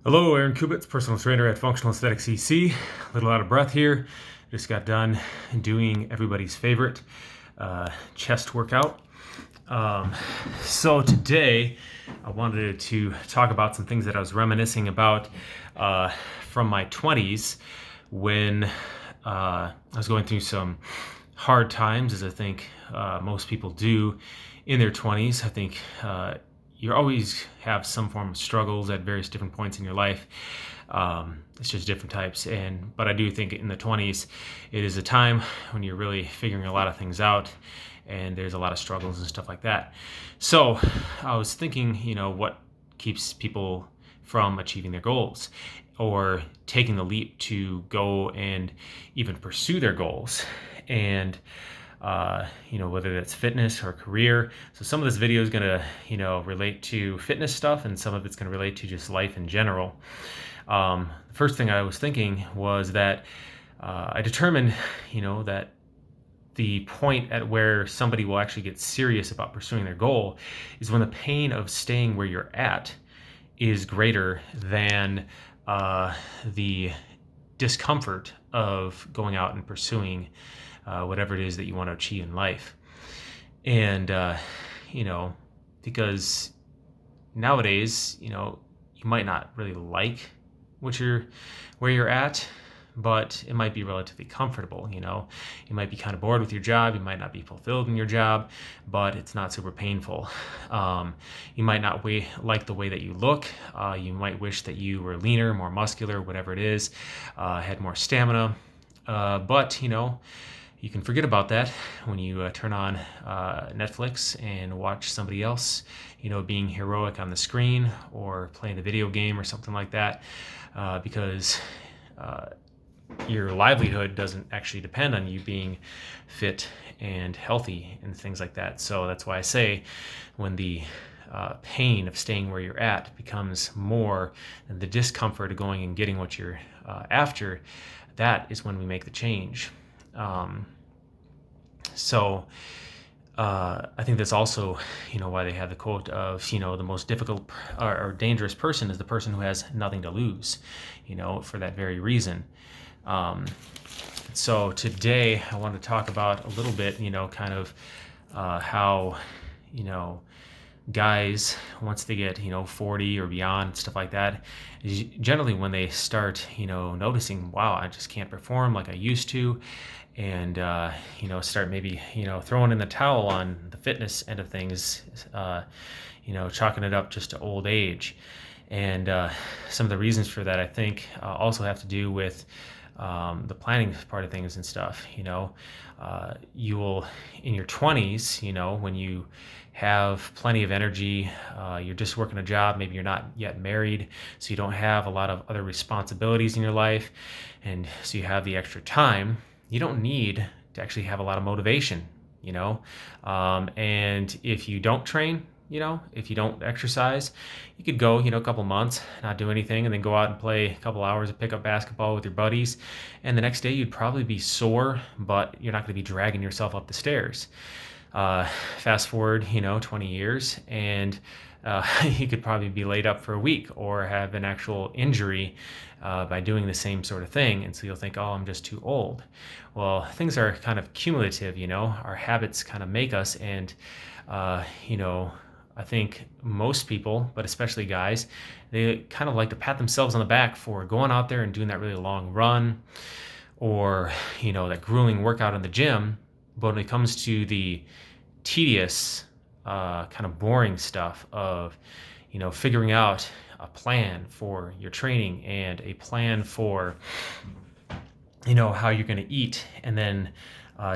Hello, Aaron Kubitz, personal trainer at Functional Aesthetics CC. A little out of breath here. Just got done doing everybody's favorite chest workout. So today I wanted to talk about some things that I was reminiscing about from my 20s when I was going through some hard times, as I think most people do in their 20s. I think you always have some form of struggles at various different points in your life. It's just different types. But I do think in the 20s, it is a time when you're really figuring a lot of things out, and there's a lot of struggles and stuff like that. So I was thinking, what keeps people from achieving their goals or taking the leap to go and even pursue their goals. And whether that's fitness or career. So some of this video is going to, relate to fitness stuff, and some of it's going to relate to just life in general. The first thing I was thinking was that I determined, that the point at where somebody will actually get serious about pursuing their goal is when the pain of staying where you're at is greater than the discomfort of going out and pursuing whatever it is that you want to achieve in life. And, because nowadays, you might not really like where you're at, but it might be relatively comfortable. You might be kind of bored with your job. You might not be fulfilled in your job, but it's not super painful. You might not like the way that you look. You might wish that you were leaner, more muscular, whatever it is, had more stamina. But, you can forget about that when you turn on Netflix and watch somebody else, being heroic on the screen or playing a video game or something like that, because your livelihood doesn't actually depend on you being fit and healthy and things like that. So that's why I say when the pain of staying where you're at becomes more than the discomfort of going and getting what you're after, that is when we make the change. I think that's also, why they have the quote of, the most difficult or dangerous person is the person who has nothing to lose, for that very reason. So today I want to talk about a little bit, kind of how, guys, once they get, 40 or beyond, stuff like that, generally when they start, noticing, wow, I just can't perform like I used to, and, start maybe, throwing in the towel on the fitness end of things, chalking it up just to old age. And some of the reasons for that, I think, also have to do with the planning part of things and stuff. You will, in your 20s, when you have plenty of energy, you're just working a job, maybe you're not yet married, so you don't have a lot of other responsibilities in your life, and so you have the extra time. You don't need to actually have a lot of motivation, and if you don't train, if you don't exercise, you could go, a couple months, not do anything, and then go out and play a couple hours of pickup basketball with your buddies. And the next day you'd probably be sore, but you're not going to be dragging yourself up the stairs. Fast forward, 20 years, and you could probably be laid up for a week or have an actual injury by doing the same sort of thing. And so you'll think, oh, I'm just too old. Well, things are kind of cumulative, our habits kind of make us. And, I think most people, but especially guys, they kind of like to pat themselves on the back for going out there and doing that really long run or, that grueling workout in the gym. But when it comes to the tedious, kind of boring stuff of, figuring out a plan for your training and a plan for, how you're going to eat, and then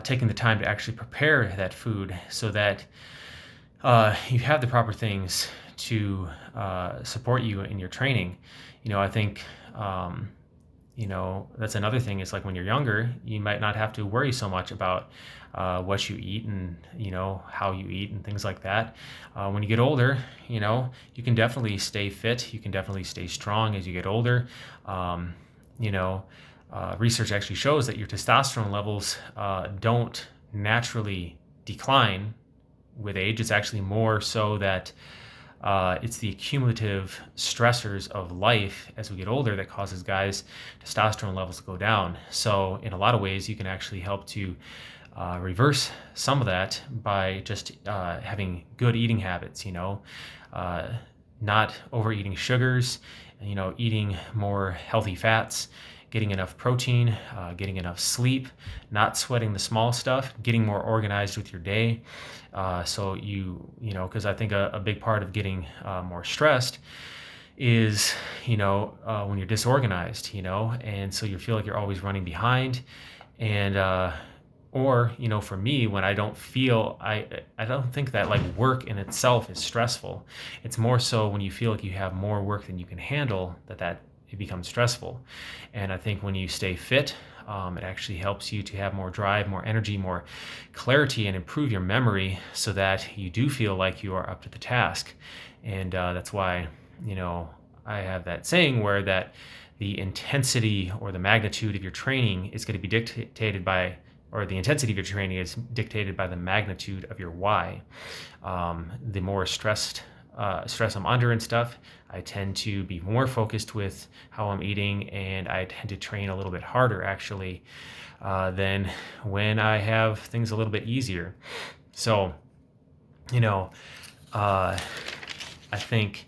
taking the time to actually prepare that food so that you have the proper things to support you in your training. I think, that's another thing, is like when you're younger, you might not have to worry so much about what you eat and, how you eat and things like that. When you get older, you can definitely stay fit. You can definitely stay strong as you get older. Research actually shows that your testosterone levels don't naturally decline with age. It's actually more so that it's the accumulative stressors of life as we get older that causes guys' testosterone levels to go down. So in a lot of ways, you can actually help to reverse some of that by just having good eating habits, not overeating sugars, eating more healthy fats, getting enough protein, getting enough sleep, not sweating the small stuff, getting more organized with your day. So because I think a big part of getting more stressed is, when you're disorganized, and so you feel like you're always running behind. And, or, for me, when I don't feel, I don't think that like work in itself is stressful. It's more so when you feel like you have more work than you can handle, that it becomes stressful. And I think when you stay fit, it actually helps you to have more drive, more energy, more clarity, and improve your memory so that you do feel like you are up to the task. And that's why, I have that saying where that the intensity or the magnitude of your training is going to be dictated by, or the intensity of your training is dictated by the magnitude of your why. The more stress I'm under and stuff, I tend to be more focused with how I'm eating, and I tend to train a little bit harder actually than when I have things a little bit easier. So, I think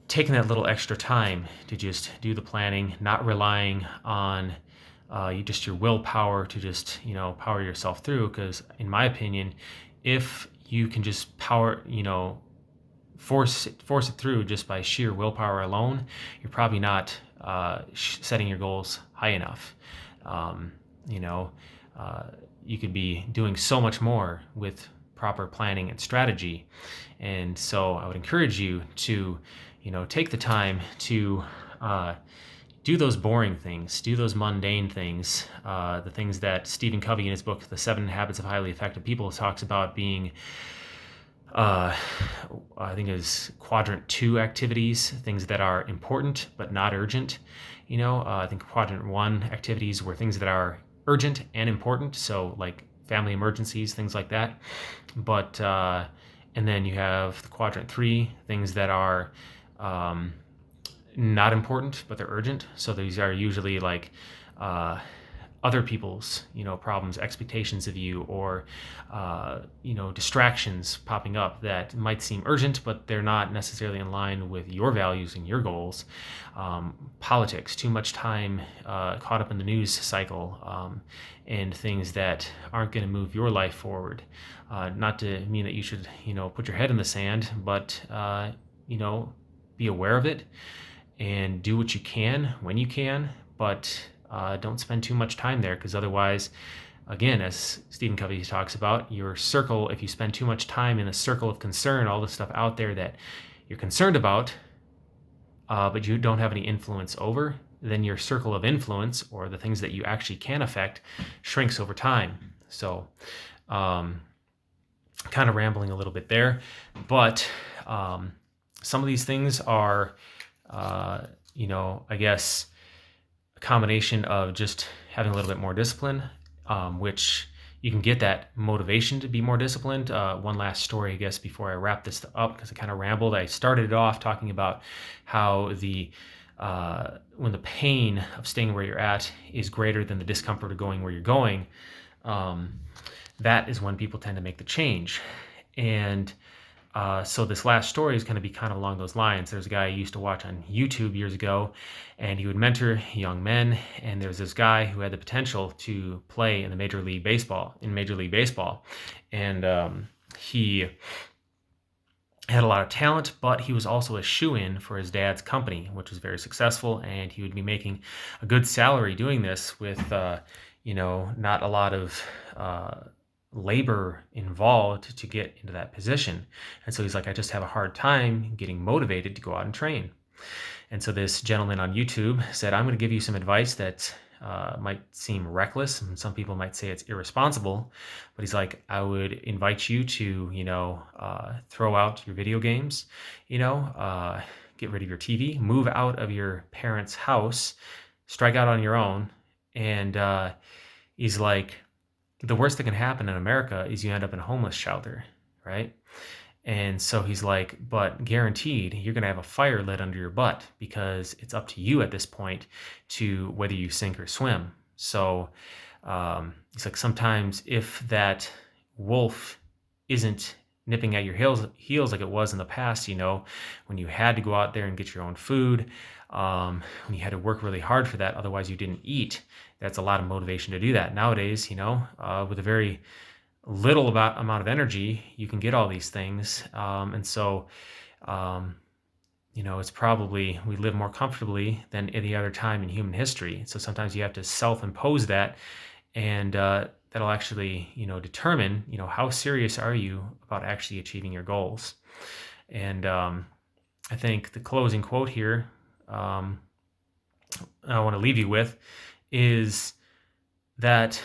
taking that little extra time to just do the planning, not relying on your willpower to just, power yourself through. Because in my opinion, if you can just force it through just by sheer willpower alone, you're probably not setting your goals high enough. You could be doing so much more with proper planning and strategy. And so I would encourage you to, take the time to do those boring things, do those mundane things, the things that Stephen Covey in his book, The 7 Habits of Highly Effective People, talks about being, I think it's quadrant 2 activities, things that are important but not urgent. I think quadrant 1 activities were things that are urgent and important, so like family emergencies, things like that. But and then you have the quadrant 3, things that are not important but they're urgent. So these are usually like other people's problems, expectations of you, or distractions popping up that might seem urgent but they're not necessarily in line with your values and your goals. Politics, too much time caught up in the news cycle, and things that aren't going to move your life forward. Not to mean that you should put your head in the sand, but be aware of it and do what you can when you can, but don't spend too much time there, because otherwise, again, as Stephen Covey talks about, your circle, if you spend too much time in the circle of concern, all the stuff out there that you're concerned about, but you don't have any influence over, then your circle of influence, or the things that you actually can affect, shrinks over time. So kind of rambling a little bit there, but some of these things are, I guess, a combination of just having a little bit more discipline, which you can get that motivation to be more disciplined. One last story, I guess, before I wrap this up, because I kind of rambled. I started it off talking about how when the pain of staying where you're at is greater than the discomfort of going where you're going, that is when people tend to make the change. And so this last story is going to be kind of along those lines. There's a guy I used to watch on YouTube years ago, and he would mentor young men. And there's this guy who had the potential to play in Major League Baseball. And he had a lot of talent, but he was also a shoo-in for his dad's company, which was very successful. And he would be making a good salary doing this with, not a lot of labor involved to get into that position. And so he's like, I just have a hard time getting motivated to go out and train. And so this gentleman on YouTube said, I'm going to give you some advice that might seem reckless, and some people might say it's irresponsible, but he's like, I would invite you to, throw out your video games, get rid of your TV, move out of your parents' house, strike out on your own. And he's like, the worst that can happen in America is you end up in a homeless shelter, right? And so he's like, but guaranteed, you're going to have a fire lit under your butt, because it's up to you at this point to whether you sink or swim. So he's like, sometimes if that wolf isn't nipping at your heels like it was in the past, when you had to go out there and get your own food, when you had to work really hard for that, otherwise you didn't eat, that's a lot of motivation to do that. Nowadays, with a very little amount of energy, you can get all these things. And so, it's probably, we live more comfortably than any other time in human history. So sometimes you have to self-impose that, and that'll actually, determine, how serious are you about actually achieving your goals. And I think the closing quote here I want to leave you with is that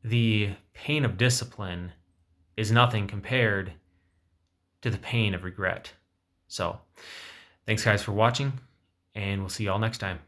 the pain of discipline is nothing compared to the pain of regret. So, thanks guys for watching, and we'll see you all next time.